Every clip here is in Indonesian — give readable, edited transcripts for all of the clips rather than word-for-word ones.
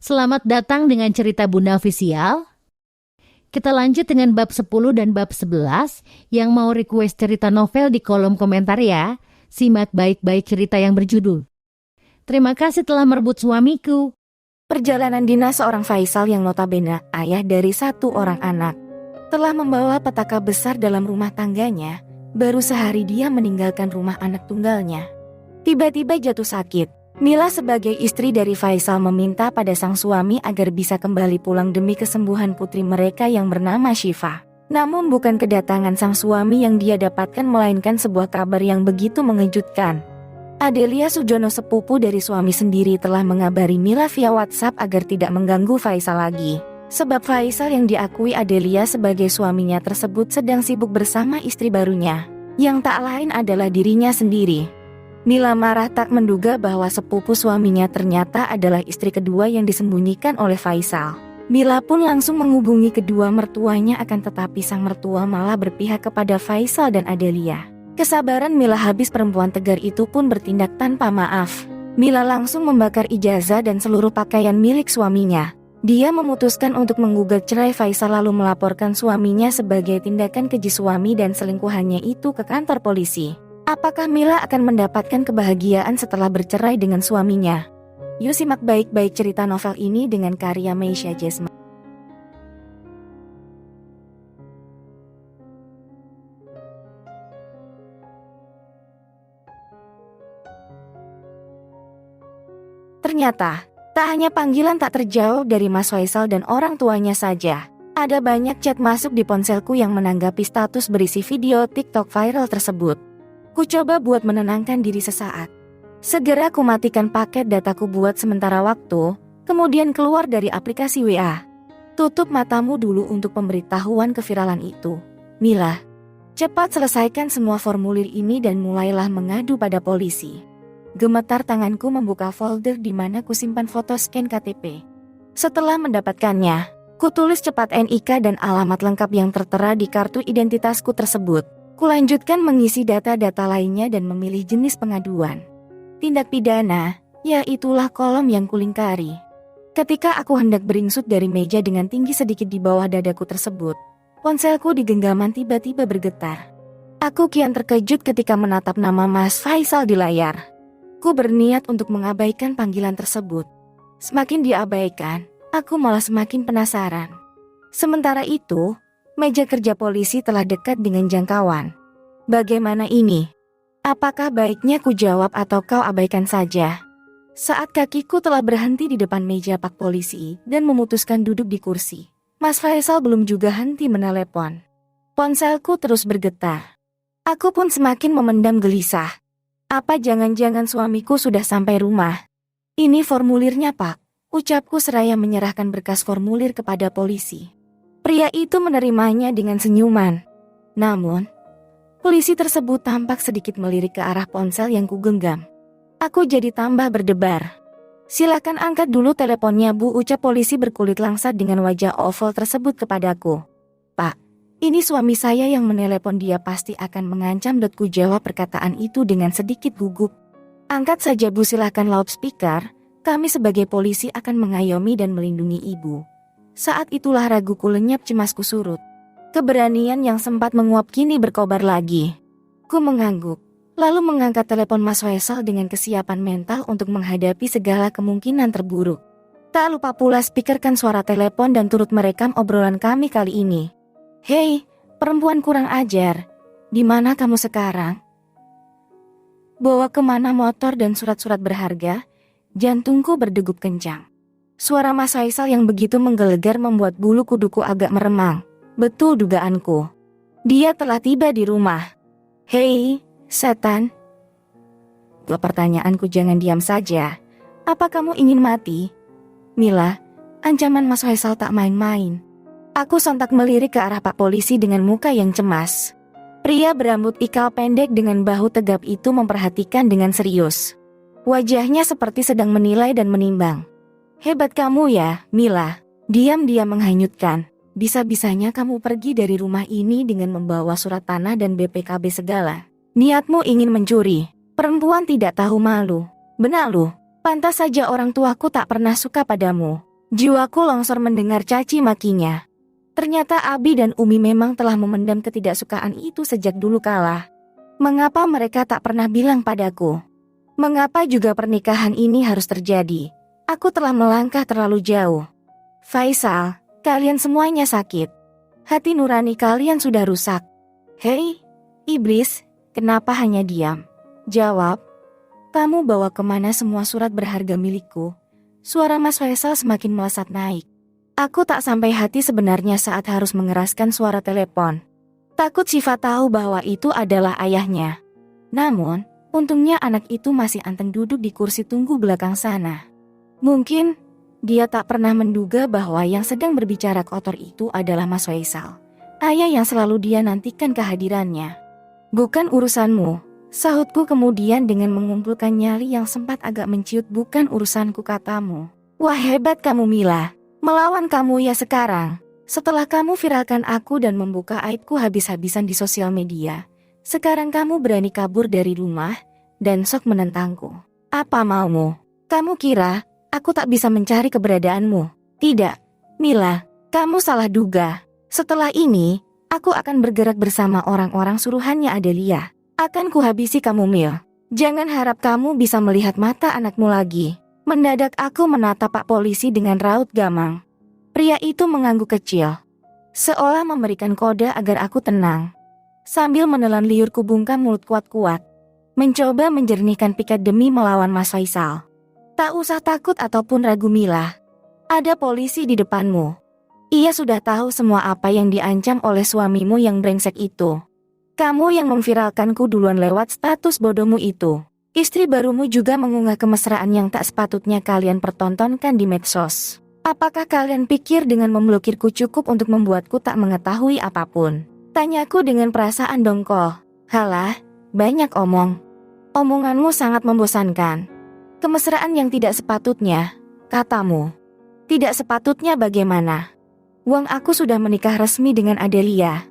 Selamat datang dengan cerita Bunda Official. Kita lanjut dengan bab 10 dan bab 11. Yang mau request cerita novel di kolom komentar ya. Simak baik-baik cerita yang berjudul Terima kasih telah merebut suamiku. Perjalanan dinas seorang Faisal yang notabene ayah dari satu orang anak telah membawa petaka besar dalam rumah tangganya. Baru sehari dia meninggalkan rumah anak tunggalnya. Tiba-tiba jatuh sakit. Mila sebagai istri dari Faisal meminta pada sang suami agar bisa kembali pulang demi kesembuhan putri mereka yang bernama Syifa. Namun bukan kedatangan sang suami yang dia dapatkan melainkan sebuah kabar yang begitu mengejutkan. Adelia Sujono sepupu dari suami sendiri telah mengabari Mila via WhatsApp agar tidak mengganggu Faisal lagi. Sebab Faisal yang diakui Adelia sebagai suaminya tersebut sedang sibuk bersama istri barunya, yang tak lain adalah dirinya sendiri. Mila marah tak menduga bahwa sepupu suaminya ternyata adalah istri kedua yang disembunyikan oleh Faisal. Mila pun langsung menghubungi kedua mertuanya akan tetapi sang mertua malah berpihak kepada Faisal dan Adelia. Kesabaran Mila habis, perempuan tegar itu pun bertindak tanpa maaf. Mila langsung membakar ijazah dan seluruh pakaian milik suaminya. Dia memutuskan untuk menggugat cerai Faisal lalu melaporkan suaminya sebagai tindakan keji suami dan selingkuhannya itu ke kantor polisi. Apakah Mila akan mendapatkan kebahagiaan setelah bercerai dengan suaminya? Yuk simak baik-baik cerita novel ini dengan karya Meisya Jesma. Ternyata, tak hanya panggilan tak terjauh dari Mas Faisal dan orang tuanya saja. Ada banyak chat masuk di ponselku yang menanggapi status berisi video TikTok viral tersebut. Ku coba buat menenangkan diri sesaat. Segera ku matikan paket dataku buat sementara waktu, kemudian keluar dari aplikasi WA. Tutup matamu dulu untuk pemberitahuan keviralan itu. Mila, cepat selesaikan semua formulir ini dan mulailah mengadu pada polisi. Gemetar tanganku membuka folder di mana ku simpan foto scan KTP. Setelah mendapatkannya, ku tulis cepat NIK dan alamat lengkap yang tertera di kartu identitasku tersebut. Kulanjutkan mengisi data-data lainnya dan memilih jenis pengaduan. Tindak pidana, ya itulah kolom yang kulingkari. Ketika aku hendak beringsut dari meja dengan tinggi sedikit di bawah dadaku tersebut, ponselku di genggaman tiba-tiba bergetar. Aku kian terkejut ketika menatap nama Mas Faisal di layar. Ku berniat untuk mengabaikan panggilan tersebut. Semakin diabaikan, aku malah semakin penasaran. Sementara itu, meja kerja polisi telah dekat dengan jangkauan. Bagaimana ini? Apakah baiknya ku jawab atau kau abaikan saja? Saat kakiku telah berhenti di depan meja pak polisi dan memutuskan duduk di kursi, Mas Faisal belum juga henti menelepon. Ponselku terus bergetar. Aku pun semakin memendam gelisah. Apa jangan-jangan suamiku sudah sampai rumah? Ini formulirnya pak, ucapku seraya menyerahkan berkas formulir kepada polisi. Pria itu menerimanya dengan senyuman. Namun, polisi tersebut tampak sedikit melirik ke arah ponsel yang kugenggam. Aku jadi tambah berdebar. Silakan angkat dulu teleponnya bu, ucap polisi berkulit langsat dengan wajah oval tersebut kepadaku. Pak, ini suami saya yang menelepon, dia pasti akan mengancam. Ku jawab perkataan itu dengan sedikit gugup. Angkat saja bu, silakan loudspeaker. Kami sebagai polisi akan mengayomi dan melindungi ibu. Saat itulah raguku lenyap, cemasku surut. Keberanian yang sempat menguap kini berkobar lagi. Ku mengangguk, lalu mengangkat telepon Mas Faisal dengan kesiapan mental untuk menghadapi segala kemungkinan terburuk. Tak lupa pula speakerkan suara telepon dan turut merekam obrolan kami kali ini. Hei, perempuan kurang ajar. Di mana kamu sekarang? Bawa kemana motor dan surat-surat berharga? Jantungku berdegup kencang. Suara Mas Faisal yang begitu menggelegar membuat bulu kuduku agak meremang. Betul dugaanku. Dia telah tiba di rumah. Hei, setan. Pertanyaanku, jangan diam saja. Apa kamu ingin mati? Mila, ancaman Mas Faisal tak main-main. Aku sontak melirik ke arah pak polisi dengan muka yang cemas. Pria berambut ikal pendek dengan bahu tegap itu memperhatikan dengan serius. Wajahnya seperti sedang menilai dan menimbang. Hebat kamu ya, Mila. Diam-diam menghanyutkan. Bisa-bisanya kamu pergi dari rumah ini dengan membawa surat tanah dan BPKB segala. Niatmu ingin mencuri. Perempuan tidak tahu malu. Benar lu, pantas saja orang tuaku tak pernah suka padamu. Jiwaku longsor mendengar caci makinya. Ternyata Abi dan Umi memang telah memendam ketidaksukaan itu sejak dulu kala. Mengapa mereka tak pernah bilang padaku? Mengapa juga pernikahan ini harus terjadi? Aku telah melangkah terlalu jauh. Faisal, kalian semuanya sakit. Hati nurani kalian sudah rusak. Hei, iblis, kenapa hanya diam? Jawab. Kamu bawa kemana semua surat berharga milikku? Suara Mas Faisal semakin melesat naik. Aku tak sampai hati sebenarnya saat harus mengeraskan suara telepon. Takut Syifa tahu bahwa itu adalah ayahnya. Namun, untungnya anak itu masih anteng duduk di kursi tunggu belakang sana. Mungkin, dia tak pernah menduga bahwa yang sedang berbicara kotor itu adalah Mas Faisal. Ayah yang selalu dia nantikan kehadirannya. Bukan urusanmu, sahutku kemudian dengan mengumpulkan nyali yang sempat agak menciut. Bukan urusanku, katamu. Wah, hebat kamu Mila. Melawan kamu ya sekarang. Setelah kamu viralkan aku dan membuka aibku habis-habisan di sosial media, sekarang kamu berani kabur dari rumah dan sok menentangku. Apa maumu? Kamu kira aku tak bisa mencari keberadaanmu? Tidak, Mila, kamu salah duga. Setelah ini, aku akan bergerak bersama orang-orang suruhannya Adelia. Akan kuhabisi kamu, Mil. Jangan harap kamu bisa melihat mata anakmu lagi. Mendadak aku menatap Pak Polisi dengan raut gamang. Pria itu mengangguk kecil, seolah memberikan kode agar aku tenang. Sambil menelan liur kubungkam mulut kuat-kuat, mencoba menjernihkan pikat demi melawan Mas Faisal. Tak usah takut ataupun ragu Mila. Ada polisi di depanmu. Ia sudah tahu semua apa yang diancam oleh suamimu yang brengsek itu. Kamu yang memviralkanku duluan lewat status bodohmu itu. Istri barumu juga mengunggah kemesraan yang tak sepatutnya kalian pertontonkan di medsos. Apakah kalian pikir dengan memblokirku cukup untuk membuatku tak mengetahui apapun? Tanyaku dengan perasaan dongkol. Halah, banyak omong. Omonganmu sangat membosankan. Kemesraan yang tidak sepatutnya, katamu. Tidak sepatutnya bagaimana? Wong aku sudah menikah resmi dengan Adelia.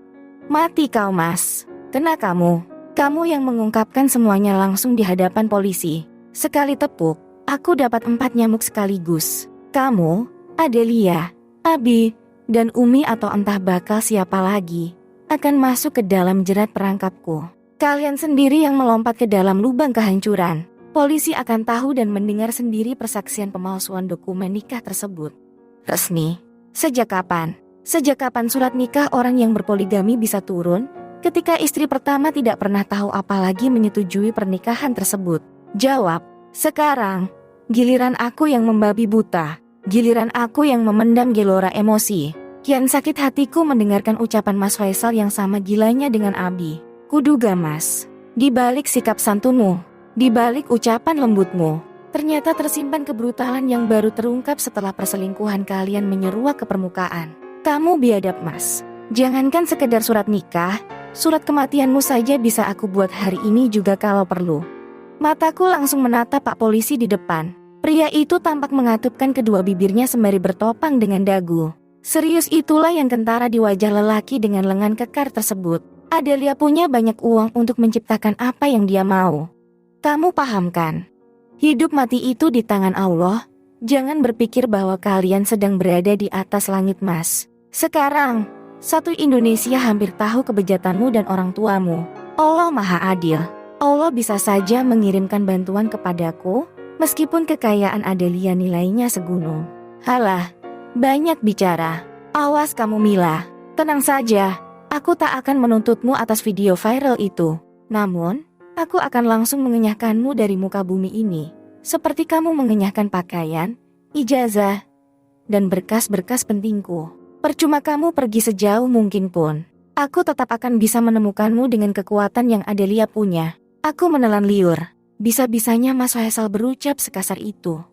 Mati kau Mas. Kena kamu. Kamu yang mengungkapkan semuanya langsung di hadapan polisi. Sekali tepuk, aku dapat 4 nyamuk sekaligus. Kamu, Adelia, Abi, dan Umi atau entah bakal siapa lagi akan masuk ke dalam jerat perangkapku. Kalian sendiri yang melompat ke dalam lubang kehancuran. Polisi akan tahu dan mendengar sendiri persaksian pemalsuan dokumen nikah tersebut. Resmi. Sejak kapan? Sejak kapan surat nikah orang yang berpoligami bisa turun? Ketika istri pertama tidak pernah tahu apalagi menyetujui pernikahan tersebut. Jawab, sekarang, giliran aku yang membabi buta. Giliran aku yang memendam gelora emosi. Kian sakit hatiku mendengarkan ucapan Mas Faisal yang sama gilanya dengan Abi. Kuduga Mas, di balik sikap santunmu, di balik ucapan lembutmu, ternyata tersimpan kebrutalan yang baru terungkap setelah perselingkuhan kalian menyeruak ke permukaan. Kamu biadab Mas. Jangankan sekedar surat nikah, surat kematianmu saja bisa aku buat hari ini juga kalau perlu. Mataku langsung menatap Pak Polisi di depan. Pria itu tampak mengatupkan kedua bibirnya sembari bertopang dengan dagu. Serius itulah yang kentara di wajah lelaki dengan lengan kekar tersebut. Adelia punya banyak uang untuk menciptakan apa yang dia mau. Kamu paham kan? Hidup mati itu di tangan Allah. Jangan berpikir bahwa kalian sedang berada di atas langit Mas. Sekarang, satu Indonesia hampir tahu kebejatanmu dan orang tuamu. Allah Maha Adil. Allah bisa saja mengirimkan bantuan kepadaku, meskipun kekayaan Adelia nilainya segunung. Halah, banyak bicara. Awas kamu Mila. Tenang saja, aku tak akan menuntutmu atas video viral itu. Namun, aku akan langsung mengenyahkanmu dari muka bumi ini. Seperti kamu mengenyahkan pakaian, ijazah, dan berkas-berkas pentingku. Percuma kamu pergi sejauh mungkin pun. Aku tetap akan bisa menemukanmu dengan kekuatan yang Adelia punya. Aku menelan liur. Bisa-bisanya Mas Faisal berucap sekasar itu.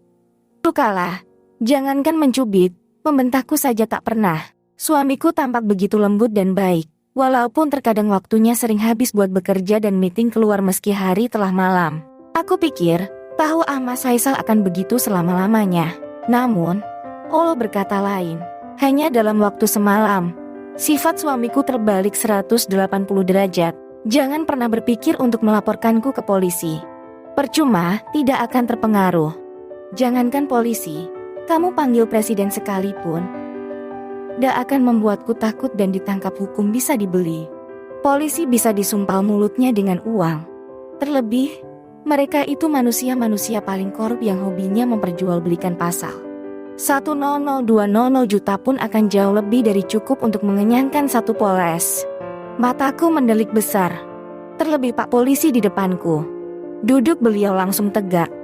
Lukalah, jangankan mencubit, membentakku saja tak pernah. Suamiku tampak begitu lembut dan baik. Walaupun terkadang waktunya sering habis buat bekerja dan meeting keluar meski hari telah malam. Aku pikir, tahu Mas Faisal akan begitu selama-lamanya. Namun, Allah berkata lain. Hanya dalam waktu semalam, sifat suamiku terbalik 180 derajat. Jangan pernah berpikir untuk melaporkanku ke polisi. Percuma, tidak akan terpengaruh. Jangankan polisi, Kamu panggil presiden sekalipun, tidak akan membuatku takut dan ditangkap hukum bisa dibeli. Polisi bisa disumpal mulutnya dengan uang. Terlebih, mereka itu manusia-manusia paling korup yang hobinya memperjualbelikan pasal. 100-200 juta pun akan jauh lebih dari cukup untuk mengenyangkan satu Polres. Mataku mendelik besar. Terlebih Pak Polisi di depanku. Duduk beliau langsung tegak.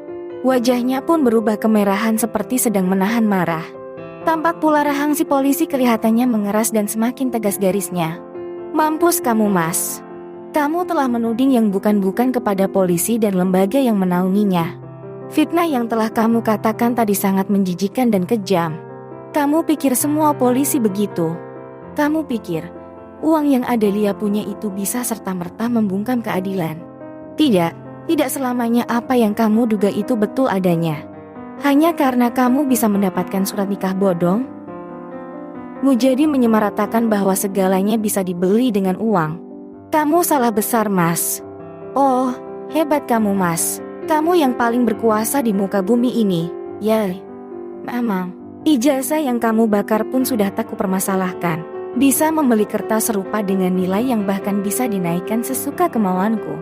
Wajahnya pun berubah kemerahan seperti sedang menahan marah. Tampak pula rahang si polisi kelihatannya mengeras dan semakin tegas garisnya. Mampus kamu Mas. Kamu telah menuding yang bukan-bukan kepada polisi dan lembaga yang menaunginya. Fitnah yang telah kamu katakan tadi sangat menjijikan dan kejam. Kamu pikir semua polisi begitu? Kamu pikir uang yang Adelia punya itu bisa serta-merta membungkam keadilan? Tidak selamanya apa yang kamu duga itu betul adanya. Hanya karena kamu bisa mendapatkan surat nikah bodong? Mujadi menyamaratakan bahwa segalanya bisa dibeli dengan uang. Kamu salah besar Mas. Oh, hebat kamu Mas. Kamu yang paling berkuasa di muka bumi ini. Ya, memang. Ijazah yang kamu bakar pun sudah tak kupermasalahkan. Bisa membeli kertas serupa dengan nilai yang bahkan bisa dinaikkan sesuka kemauanku.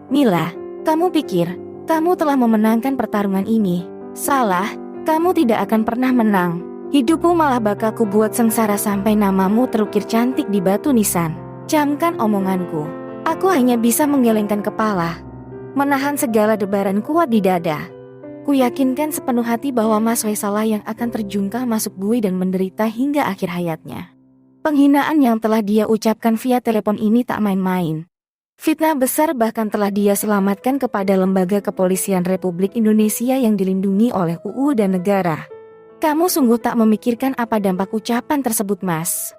Mila, kamu pikir kamu telah memenangkan pertarungan ini? Salah, kamu tidak akan pernah menang. Hidupmu malah bakal kubuat sengsara sampai namamu terukir cantik di batu nisan. Camkan omonganku. Aku hanya bisa menggelengkan kepala, menahan segala debaran kuat di dada. Kuyakinkan sepenuh hati bahwa Mas Faisal yang akan terjungkal masuk bui dan menderita hingga akhir hayatnya. Penghinaan yang telah dia ucapkan via telepon ini tak main-main. Fitnah besar bahkan telah dia selamatkan kepada lembaga kepolisian Republik Indonesia yang dilindungi oleh UU dan negara. Kamu sungguh tak memikirkan apa dampak ucapan tersebut Mas.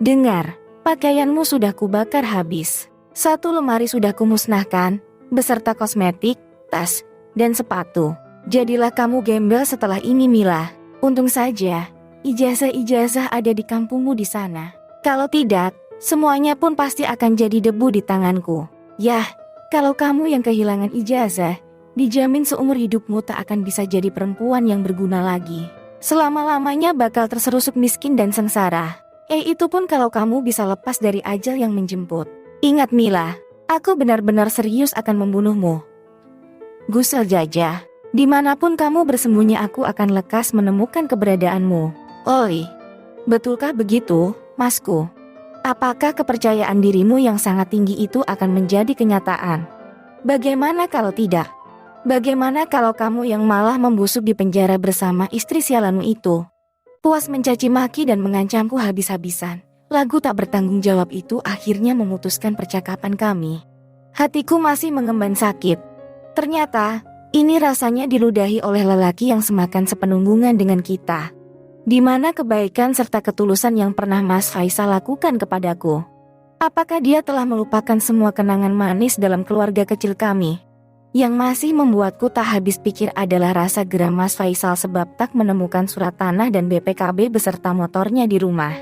Dengar, pakaianmu sudah kubakar habis. 1 lemari sudah kumusnahkan, beserta kosmetik, tas, dan sepatu. Jadilah kamu gembel setelah ini Mila. Untung saja, ijazah-ijazah ada di kampungmu di sana. Kalau tidak, semuanya pun pasti akan jadi debu di tanganku. Yah, kalau kamu yang kehilangan ijazah, dijamin seumur hidupmu tak akan bisa jadi perempuan yang berguna lagi. Selama-lamanya bakal terserusuk miskin dan sengsara. Itu pun kalau kamu bisa lepas dari ajal yang menjemput. Ingat Mila, aku benar-benar serius akan membunuhmu. Gusel Jajah, dimanapun kamu bersembunyi aku akan lekas menemukan keberadaanmu. Oi, betulkah begitu, Masku? Apakah kepercayaan dirimu yang sangat tinggi itu akan menjadi kenyataan? Bagaimana kalau tidak? Bagaimana kalau kamu yang malah membusuk di penjara bersama istri sialanmu itu? Puas mencaci maki dan mengancamku habis-habisan, lagu tak bertanggung jawab itu akhirnya memutuskan percakapan kami. Hatiku masih mengemban sakit. Ternyata, ini rasanya diludahi oleh lelaki yang semakan sepenunggungan dengan kita. Di mana kebaikan serta ketulusan yang pernah Mas Faisal lakukan kepadaku? Apakah dia telah melupakan semua kenangan manis dalam keluarga kecil kami? Yang masih membuatku tak habis pikir adalah rasa geram Mas Faisal sebab tak menemukan surat tanah dan BPKB beserta motornya di rumah.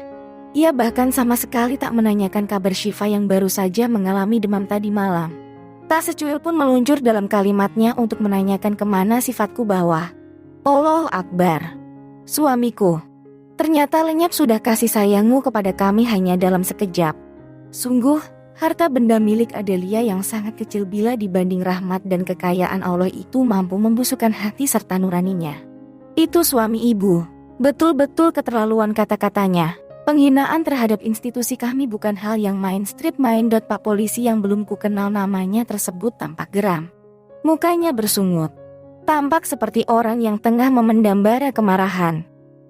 Ia bahkan sama sekali tak menanyakan kabar Syifa yang baru saja mengalami demam tadi malam. Tak secuil pun meluncur dalam kalimatnya untuk menanyakan kemana sifatku bawah. Allahu Akbar. Suamiku, ternyata lenyap sudah kasih sayangmu kepada kami hanya dalam sekejap. Sungguh, harta benda milik Adelia yang sangat kecil bila dibanding rahmat dan kekayaan Allah itu mampu membusukkan hati serta nuraninya. Itu suami ibu, betul-betul keterlaluan kata-katanya. Penghinaan terhadap institusi kami bukan hal yang main. Pak Polisi yang belum ku kenal namanya tersebut tampak geram. Mukanya bersungut. Tampak seperti orang yang tengah memendam bara kemarahan.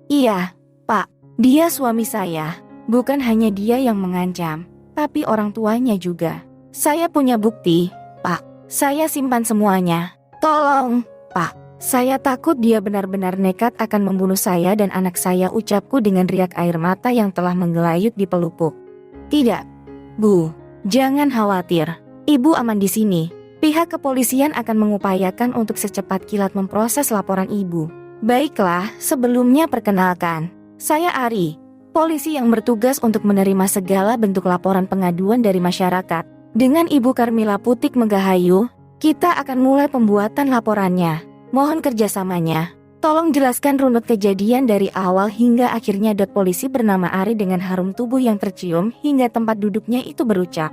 Iya, Pak, dia suami saya. Bukan hanya dia yang mengancam, tapi orang tuanya juga. Saya punya bukti, Pak. Saya simpan semuanya. Tolong, Pak. Saya takut dia benar-benar nekat akan membunuh saya dan anak saya, ucapku dengan riak air mata yang telah menggelayut di pelupuk. Tidak, Bu. Jangan khawatir. Ibu aman di sini. Pihak kepolisian akan mengupayakan untuk secepat kilat memproses laporan ibu. Baiklah, sebelumnya perkenalkan. Saya Ari, polisi yang bertugas untuk menerima segala bentuk laporan pengaduan dari masyarakat. Dengan Ibu Karmila Putik Megahayu, kita akan mulai pembuatan laporannya. Mohon kerjasamanya. Tolong jelaskan runut kejadian dari awal hingga akhirnya. Polisi bernama Ari dengan harum tubuh yang tercium hingga tempat duduknya itu berucap.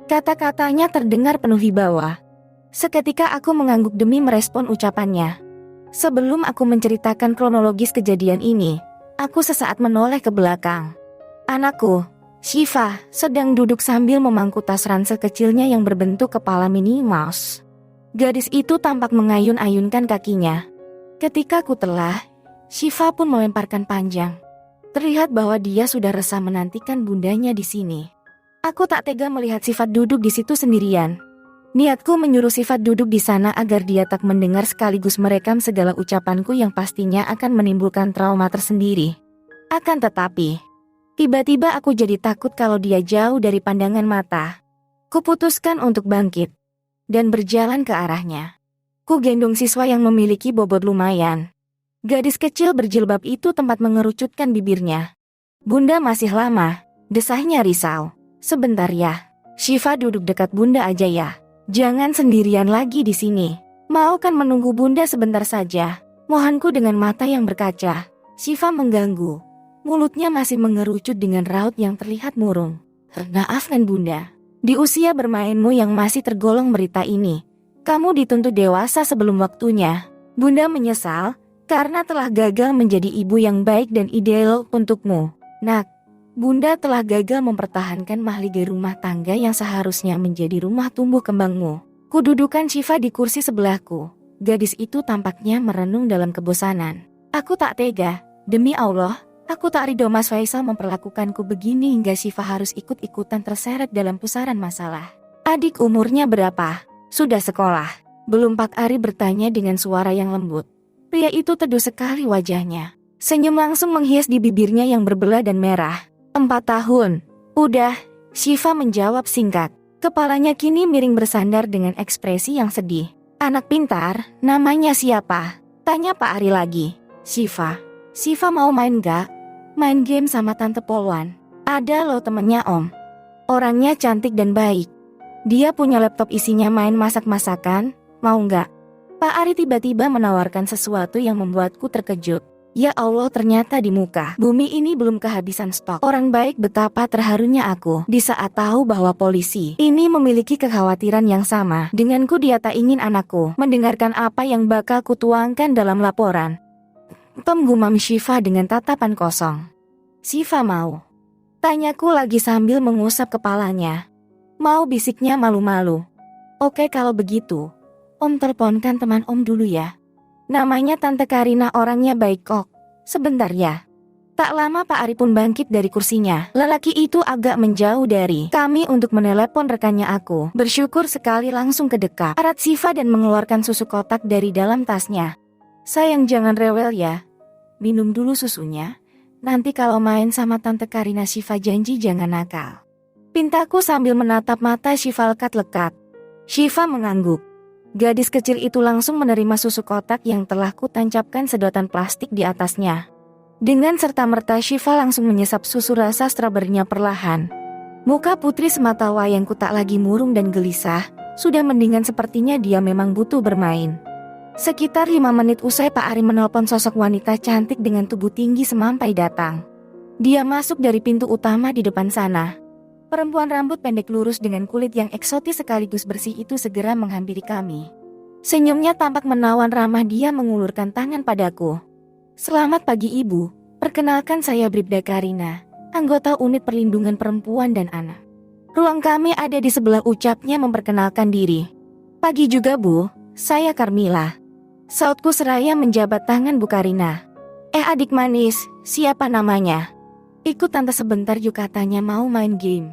Kata-katanya terdengar penuh wibawa. Seketika aku mengangguk demi merespon ucapannya. Sebelum aku menceritakan kronologis kejadian ini, aku sesaat menoleh ke belakang. Anakku, Shiva, sedang duduk sambil memangku tas ransel kecilnya yang berbentuk kepala Minnie Mouse. Gadis itu tampak mengayun-ayunkan kakinya. Ketika ku telah, Shiva pun melemparkan panjang. Terlihat bahwa dia sudah resah menantikan bundanya di sini. Aku tak tega melihat Sifat duduk di situ sendirian. Niatku menyuruh Sifat duduk di sana agar dia tak mendengar sekaligus merekam segala ucapanku yang pastinya akan menimbulkan trauma tersendiri. Akan tetapi, tiba-tiba aku jadi takut kalau dia jauh dari pandangan mata. Kuputuskan untuk bangkit dan berjalan ke arahnya. Ku gendong siswa yang memiliki bobot lumayan. Gadis kecil berjilbab itu tempat mengerucutkan bibirnya. Bunda masih lama, desahnya risau. Sebentar ya, Shiva duduk dekat bunda aja ya. Jangan sendirian lagi di sini. Mau kan menunggu bunda sebentar saja. Mohonku dengan mata yang berkaca. Shiva mengganggu. Mulutnya masih mengerucut dengan raut yang terlihat murung. Maafkan bunda. Di usia bermainmu yang masih tergolong merita ini, kamu dituntut dewasa sebelum waktunya. Bunda menyesal karena telah gagal menjadi ibu yang baik dan ideal untukmu. Nak, bunda telah gagal mempertahankan mahligai rumah tangga yang seharusnya menjadi rumah tumbuh kembangmu. Kududukan Shiva di kursi sebelahku. Gadis itu tampaknya merenung dalam kebosanan. Aku tak tega. Demi Allah, aku tak ridho Mas Faisal memperlakukanku begini hingga Shiva harus ikut-ikutan terseret dalam pusaran masalah. Adik umurnya berapa? Sudah sekolah? Belum? Pak Ari bertanya dengan suara yang lembut. Pria itu teduh sekali wajahnya. Senyum langsung menghias di bibirnya yang berbelah dan merah. 4 tahun. Udah, Shiva menjawab singkat. Kepalanya kini miring bersandar dengan ekspresi yang sedih. Anak pintar, namanya siapa? Tanya Pak Ari lagi. Shiva. Shiva mau main gak? Main game sama Tante Polwan. Ada loh temennya Om. Orangnya cantik dan baik. Dia punya laptop isinya main masak-masakan, mau nggak? Pak Ari tiba-tiba menawarkan sesuatu yang membuatku terkejut. Ya Allah, ternyata di muka bumi ini belum kehabisan stok orang baik. Betapa terharunya aku di saat tahu bahwa polisi ini memiliki kekhawatiran yang sama denganku. Dia tak ingin anakku mendengarkan apa yang bakal kutuangkan dalam laporan. Gumam Shiva dengan tatapan kosong. Shiva mau? Tanyaku lagi sambil mengusap kepalanya. Mau, bisiknya malu-malu. Oke kalau begitu, Om teleponkan teman Om dulu ya. Namanya Tante Karina, orangnya baik kok. Sebentar ya. Tak lama Pak Ari pun bangkit dari kursinya. Lelaki itu agak menjauh dari kami untuk menelepon rekannya. Aku bersyukur sekali langsung ke dekat erat Shiva dan mengeluarkan susu kotak dari dalam tasnya. Sayang, jangan rewel ya. Minum dulu susunya. Nanti kalau main sama Tante Karina, Shiva janji jangan nakal. Pintaku sambil menatap mata Shiva lekat-lekat. Shiva mengangguk. Gadis kecil itu langsung menerima susu kotak yang telah kutancapkan sedotan plastik di atasnya. Dengan serta-merta Shiva langsung menyesap susu rasa stroberinya perlahan. Muka putri semata wayangku tak lagi murung dan gelisah. Sudah mendingan, sepertinya dia memang butuh bermain. Sekitar 5 menit usai Pak Ari menelpon sosok wanita cantik dengan tubuh tinggi semampai datang. Dia masuk dari pintu utama di depan sana. Perempuan rambut pendek lurus dengan kulit yang eksotis sekaligus bersih itu segera menghampiri kami. Senyumnya tampak menawan ramah. Dia mengulurkan tangan padaku. Selamat pagi Ibu, perkenalkan saya Bribda Karina, anggota unit perlindungan perempuan dan anak. Ruang kami ada di sebelah, ucapnya memperkenalkan diri. Pagi juga Bu, saya Carmila. Sautku seraya menjabat tangan Bu Karina. Adik manis, siapa namanya? Ikut Tante sebentar yuk, katanya mau main game.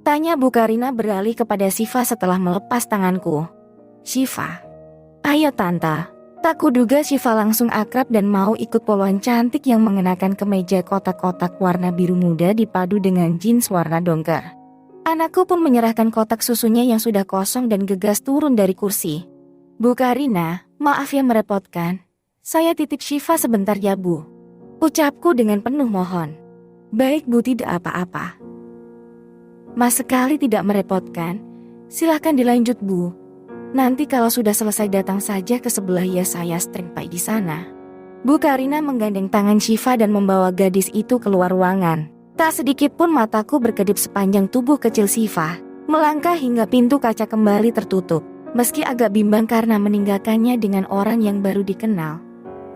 Tanya Bu Karina beralih kepada Shiva setelah melepas tanganku. Shiva, ayo Tante. Tak kuduga Shiva langsung akrab dan mau ikut poluan cantik yang mengenakan kemeja kotak-kotak warna biru muda dipadu dengan jeans warna dongker. Anakku pun menyerahkan kotak susunya yang sudah kosong dan gegas turun dari kursi. Bu Karina, maaf ya merepotkan. Saya titip Shiva sebentar ya Bu. Ucapku dengan penuh mohon. Baik Bu, tidak apa-apa. Mas sekali tidak merepotkan. Silahkan dilanjut Bu. Nanti kalau sudah selesai datang saja ke sebelah ya, saya standby di sana. Bu Karina menggandeng tangan Syifa dan membawa gadis itu keluar ruangan. Tak sedikit pun mataku berkedip sepanjang tubuh kecil Syifa, melangkah hingga pintu kaca kembali tertutup. Meski agak bimbang karena meninggalkannya dengan orang yang baru dikenal,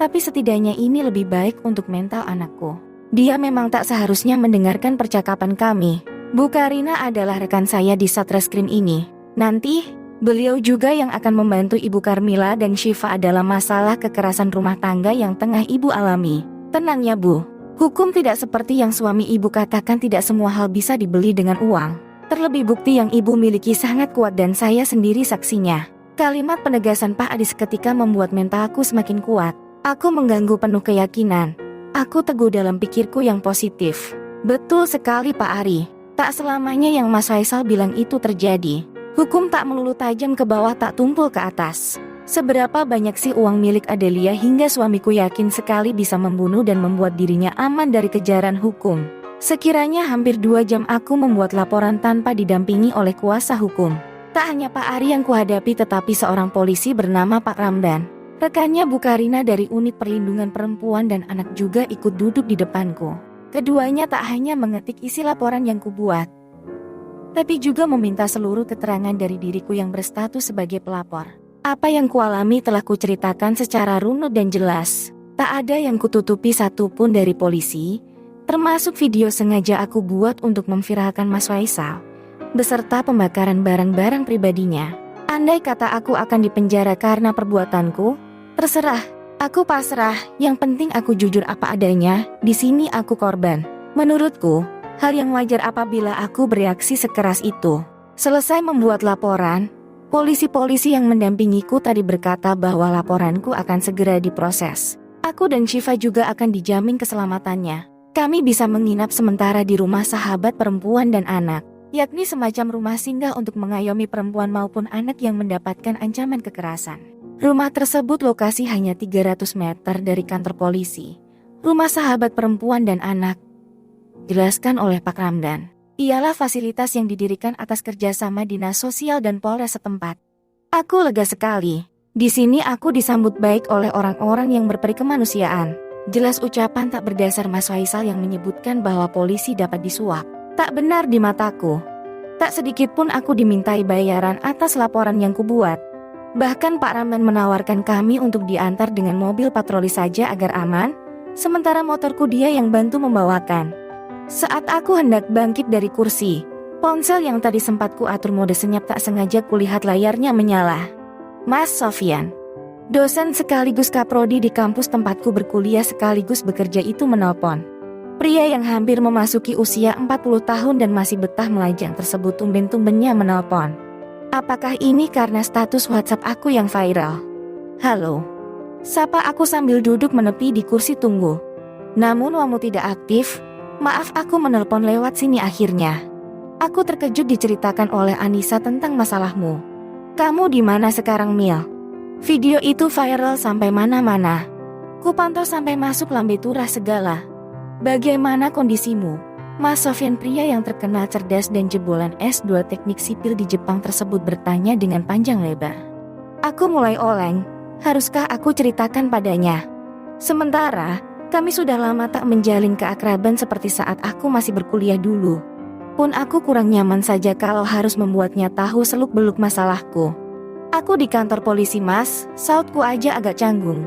tapi setidaknya ini lebih baik untuk mental anakku. Dia memang tak seharusnya mendengarkan percakapan kami. Bu Karina adalah rekan saya di Satreskrim ini. Nanti, beliau juga yang akan membantu Ibu Karmila dan Syifa adalah masalah kekerasan rumah tangga yang tengah Ibu alami. Tenang ya Bu, hukum tidak seperti yang suami Ibu katakan, tidak semua hal bisa dibeli dengan uang. Terlebih bukti yang Ibu miliki sangat kuat dan saya sendiri saksinya. Kalimat penegasan Pak Adi seketika membuat mentalku semakin kuat. Aku mengganggu penuh keyakinan. Aku teguh dalam pikirku yang positif. Betul sekali Pak Ari. Tak selamanya yang Mas Faisal bilang itu terjadi. Hukum tak melulu tajam ke bawah, tak tumpul ke atas. Seberapa banyak sih uang milik Adelia hingga suamiku yakin sekali bisa membunuh dan membuat dirinya aman dari kejaran hukum. Sekiranya hampir 2 jam aku membuat laporan tanpa didampingi oleh kuasa hukum. Tak hanya Pak Ari yang kuhadapi tetapi seorang polisi bernama Pak Ramdan. Rekannya Bu Karina dari Unit Perlindungan Perempuan dan Anak juga ikut duduk di depanku. Keduanya tak hanya mengetik isi laporan yang kubuat, tapi juga meminta seluruh keterangan dari diriku yang berstatus sebagai pelapor. Apa yang kualami telah kuceritakan secara runut dan jelas. Tak ada yang kututupi satupun dari polisi, termasuk video sengaja aku buat untuk memviralkan Mas Faisal, beserta pembakaran barang-barang pribadinya. Andai kata aku akan dipenjara karena perbuatanku, terserah, aku pasrah. Yang penting aku jujur apa adanya. Di sini aku korban. Menurutku, hal yang wajar apabila aku bereaksi sekeras itu. Selesai membuat laporan, polisi-polisi yang mendampingiku tadi berkata bahwa laporanku akan segera diproses. Aku dan Syifa juga akan dijamin keselamatannya. Kami bisa menginap sementara di rumah sahabat perempuan dan anak, yakni semacam rumah singgah untuk mengayomi perempuan maupun anak yang mendapatkan ancaman kekerasan. Rumah tersebut lokasi hanya 300 meter dari kantor polisi. Rumah sahabat perempuan dan anak, jelaskan oleh Pak Ramdan, ialah fasilitas yang didirikan atas kerjasama Dinas Sosial dan Polres setempat. Aku lega sekali. Di sini aku disambut baik oleh orang-orang yang berperi kemanusiaan. Jelas ucapan tak berdasar Mas Faisal yang menyebutkan bahwa polisi dapat disuap. Tak benar di mataku. Tak sedikit pun aku dimintai bayaran atas laporan yang kubuat. Bahkan Pak Ramdan menawarkan kami untuk diantar dengan mobil patroli saja agar aman, sementara motorku dia yang bantu membawakan. Saat aku hendak bangkit dari kursi, ponsel yang tadi sempat ku atur mode senyap tak sengaja kulihat layarnya menyala. Mas Sofyan, dosen sekaligus kaprodi di kampus tempatku berkuliah sekaligus bekerja itu menelpon. Pria yang hampir memasuki usia 40 tahun dan masih betah melajang tersebut tumben-tumbennya menelpon. Apakah ini karena status WhatsApp aku yang viral? Halo, sapa aku sambil duduk menepi di kursi tunggu. Namun kamu tidak aktif. Maaf, aku menelpon lewat sini akhirnya. Aku terkejut diceritakan oleh Anissa tentang masalahmu. Kamu di mana sekarang, Mil? Video itu viral sampai mana-mana. Kupantau sampai masuk lambe turah segala. Bagaimana kondisimu? Mas Sofyan, pria yang terkenal cerdas dan jebolan S2 teknik sipil di Jepang tersebut bertanya dengan panjang lebar. Aku mulai oleng. Haruskah aku ceritakan padanya? Sementara, kami sudah lama tak menjalin keakraban seperti saat aku masih berkuliah dulu. Pun aku kurang nyaman saja kalau harus membuatnya tahu seluk-beluk masalahku. Aku di kantor polisi, Mas, sautku aja agak canggung.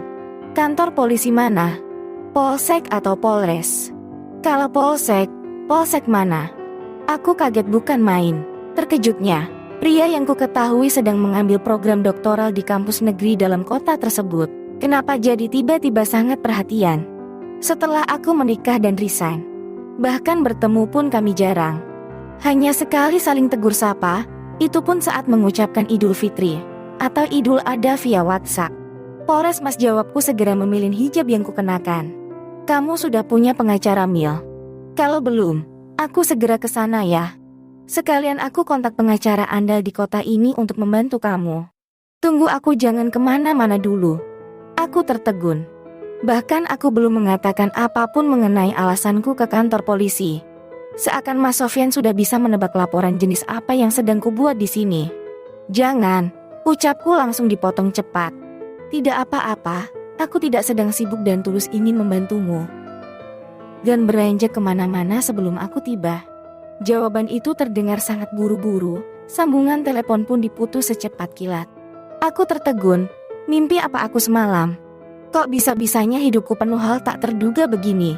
Kantor polisi mana? Polsek atau Polres? Kalau Polsek, Polsek mana? Aku kaget bukan main. Terkejutnya, pria yang ku ketahui sedang mengambil program doktoral di kampus negeri dalam kota tersebut. Kenapa jadi tiba-tiba sangat perhatian? Setelah aku menikah dan resign, bahkan bertemu pun kami jarang. Hanya sekali saling tegur sapa, itu pun saat mengucapkan Idul Fitri atau Idul Adha via WhatsApp. Polres, Mas, jawabku segera memilih hijab yang kukenakan. Kamu sudah punya pengacara, Mil? Kalau belum, aku segera ke sana ya. Sekalian aku kontak pengacara andal di kota ini untuk membantu kamu. Tunggu, aku jangan kemana-mana dulu. Aku tertegun. Bahkan aku belum mengatakan apapun mengenai alasanku ke kantor polisi. Seakan Mas Sofyan sudah bisa menebak laporan jenis apa yang sedang kubuat di sini. Jangan, ucapku langsung dipotong cepat. Tidak apa-apa, Aku tidak sedang sibuk dan tulus ingin membantumu. Dan beranjak kemana-mana sebelum aku tiba. Jawaban itu terdengar sangat buru-buru, sambungan telepon pun diputus secepat kilat. Aku tertegun, mimpi apa aku semalam? Kok bisa-bisanya hidupku penuh hal tak terduga begini?